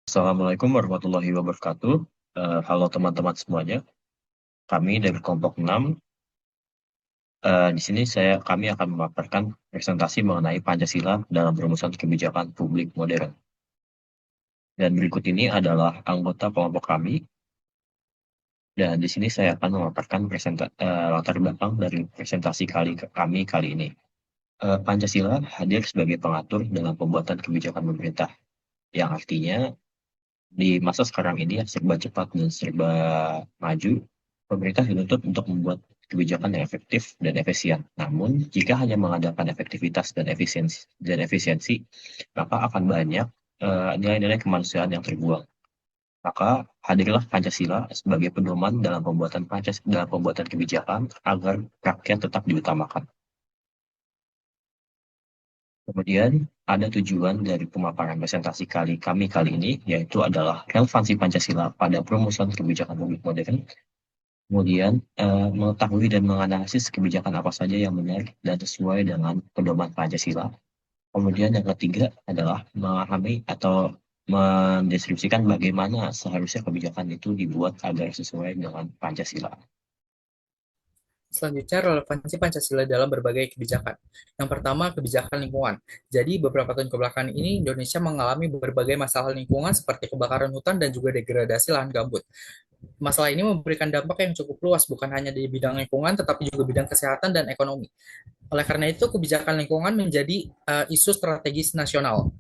Assalamualaikum warahmatullahi wabarakatuh. Halo teman-teman semuanya. Kami dari kelompok 6. Di sini kami akan memaparkan presentasi mengenai Pancasila dalam rumusan kebijakan publik modern. Dan berikut ini adalah anggota kelompok kami. Dan di sini saya akan memaparkan latar belakang dari presentasi kami kali ini. Pancasila hadir sebagai pengatur dalam pembuatan kebijakan pemerintah, yang artinya di masa sekarang ini yang serba cepat dan serba maju, pemerintah dituntut untuk membuat kebijakan yang efektif dan efisien. Namun, jika hanya mengandalkan efektivitas dan efisiensi, maka akan banyak nilai-nilai kemanusiaan yang terbuang. Maka hadirlah Pancasila sebagai pedoman dalam pembuatan kebijakan agar rakyat tetap diutamakan. Kemudian ada tujuan dari pemaparan presentasi kami kali ini, yaitu adalah relevansi Pancasila pada perumusan kebijakan publik modern. Kemudian mengetahui dan menganalisis kebijakan apa saja yang benar dan sesuai dengan pedoman Pancasila. Kemudian yang ketiga adalah memahami atau mendeskripsikan bagaimana seharusnya kebijakan itu dibuat agar sesuai dengan Pancasila. Selanjutnya, relevansi Pancasila dalam berbagai kebijakan. Yang pertama, kebijakan lingkungan. Jadi, beberapa tahun kebelakangan ini, Indonesia mengalami berbagai masalah lingkungan seperti kebakaran hutan dan juga degradasi lahan gambut. Masalah ini memberikan dampak yang cukup luas, bukan hanya di bidang lingkungan, tetapi juga bidang kesehatan dan ekonomi. Oleh karena itu, kebijakan lingkungan menjadi isu strategis nasional.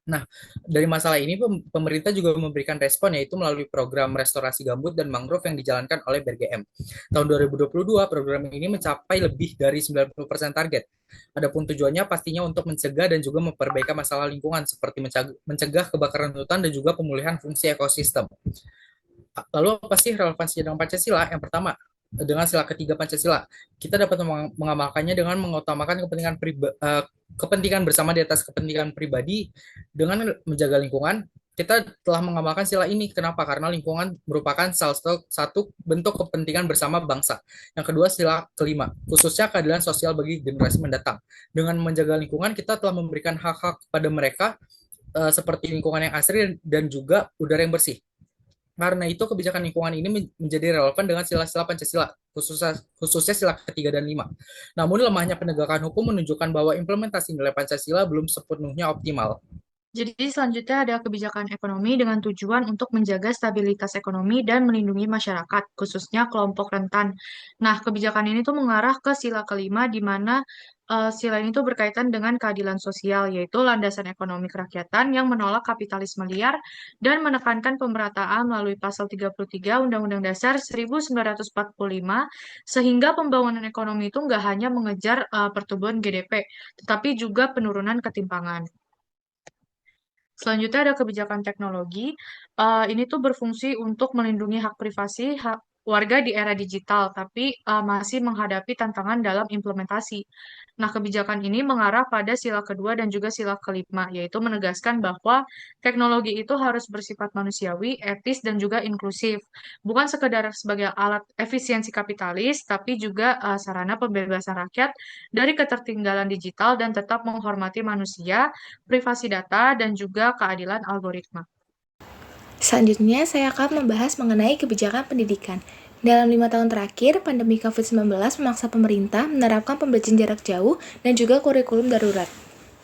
Nah, dari masalah ini pemerintah juga memberikan respon yaitu melalui program restorasi gambut dan mangrove yang dijalankan oleh BRGM. Tahun 2022 program ini mencapai lebih dari 90% target. Adapun tujuannya pastinya untuk mencegah dan juga memperbaiki masalah lingkungan seperti mencegah kebakaran hutan dan juga pemulihan fungsi ekosistem. Lalu apa sih relevansi dengan Pancasila? Yang pertama, dengan sila ketiga Pancasila, kita dapat mengamalkannya dengan mengutamakan kepentingan bersama di atas kepentingan pribadi dengan menjaga lingkungan. Kita telah mengamalkan sila ini. Kenapa? Karena lingkungan merupakan salah satu bentuk kepentingan bersama bangsa. Yang kedua, sila kelima, khususnya keadilan sosial bagi generasi mendatang. Dengan menjaga lingkungan, kita telah memberikan hak-hak pada mereka seperti lingkungan yang asri dan juga udara yang bersih. Karena itu kebijakan lingkungan ini menjadi relevan dengan sila-sila Pancasila, khususnya sila ketiga dan lima. Namun lemahnya penegakan hukum menunjukkan bahwa implementasi nilai Pancasila belum sepenuhnya optimal. Jadi selanjutnya ada kebijakan ekonomi dengan tujuan untuk menjaga stabilitas ekonomi dan melindungi masyarakat, khususnya kelompok rentan. Nah, kebijakan ini tuh mengarah ke sila kelima, di mana sila ini tuh berkaitan dengan keadilan sosial, yaitu landasan ekonomi kerakyatan yang menolak kapitalisme liar dan menekankan pemerataan melalui pasal 33 Undang-Undang Dasar 1945, sehingga pembangunan ekonomi itu nggak hanya mengejar pertumbuhan GDP, tetapi juga penurunan ketimpangan. Selanjutnya ada kebijakan teknologi. Ini tuh berfungsi untuk melindungi hak privasi warga di era digital, tapi masih menghadapi tantangan dalam implementasi. Nah, kebijakan ini mengarah pada sila kedua dan juga sila kelima, yaitu menegaskan bahwa teknologi itu harus bersifat manusiawi, etis, dan juga inklusif. Bukan sekedar sebagai alat efisiensi kapitalis, tapi juga sarana pembebasan rakyat dari ketertinggalan digital dan tetap menghormati manusia, privasi data, dan juga keadilan algoritma. Selanjutnya, saya akan membahas mengenai kebijakan pendidikan. Dalam 5 tahun terakhir, pandemi COVID-19 memaksa pemerintah menerapkan pembelajaran jarak jauh dan juga kurikulum darurat.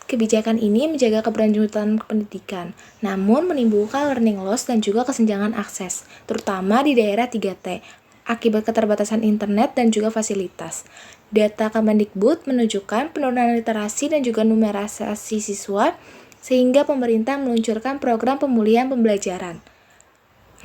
Kebijakan ini menjaga keberlanjutan pendidikan, namun menimbulkan learning loss dan juga kesenjangan akses, terutama di daerah 3T, akibat keterbatasan internet dan juga fasilitas. Data Kemendikbud menunjukkan penurunan literasi dan juga numerasi siswa, sehingga pemerintah meluncurkan program pemulihan pembelajaran.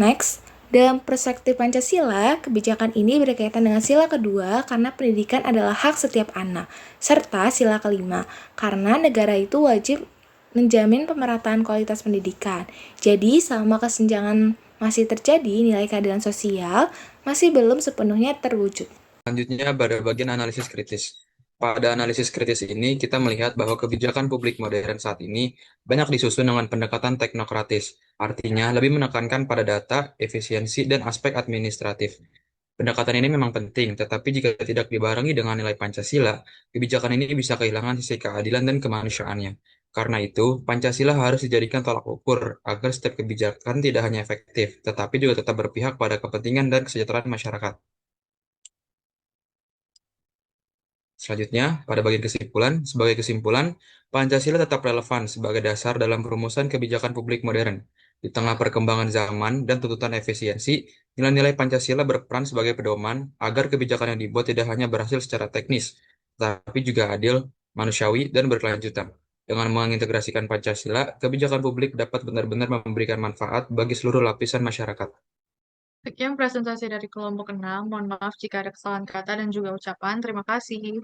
Next, dalam perspektif Pancasila, kebijakan ini berkaitan dengan sila kedua karena pendidikan adalah hak setiap anak, serta sila kelima, karena negara itu wajib menjamin pemerataan kualitas pendidikan. Jadi, selama kesenjangan masih terjadi, nilai keadilan sosial masih belum sepenuhnya terwujud. Selanjutnya pada bagian analisis kritis. Pada analisis kritis ini, kita melihat bahwa kebijakan publik modern saat ini banyak disusun dengan pendekatan teknokratis, artinya lebih menekankan pada data, efisiensi, dan aspek administratif. Pendekatan ini memang penting, tetapi jika tidak dibarengi dengan nilai Pancasila, kebijakan ini bisa kehilangan sisi keadilan dan kemanusiaannya. Karena itu, Pancasila harus dijadikan tolak ukur agar setiap kebijakan tidak hanya efektif, tetapi juga tetap berpihak pada kepentingan dan kesejahteraan masyarakat. Selanjutnya, pada bagian kesimpulan, sebagai kesimpulan, Pancasila tetap relevan sebagai dasar dalam perumusan kebijakan publik modern. Di tengah perkembangan zaman dan tuntutan efisiensi, nilai-nilai Pancasila berperan sebagai pedoman agar kebijakan yang dibuat tidak hanya berhasil secara teknis, tapi juga adil, manusiawi, dan berkelanjutan. Dengan mengintegrasikan Pancasila, kebijakan publik dapat benar-benar memberikan manfaat bagi seluruh lapisan masyarakat. Sekian presentasi dari kelompok 6. Mohon maaf jika ada kesalahan kata dan juga ucapan. Terima kasih.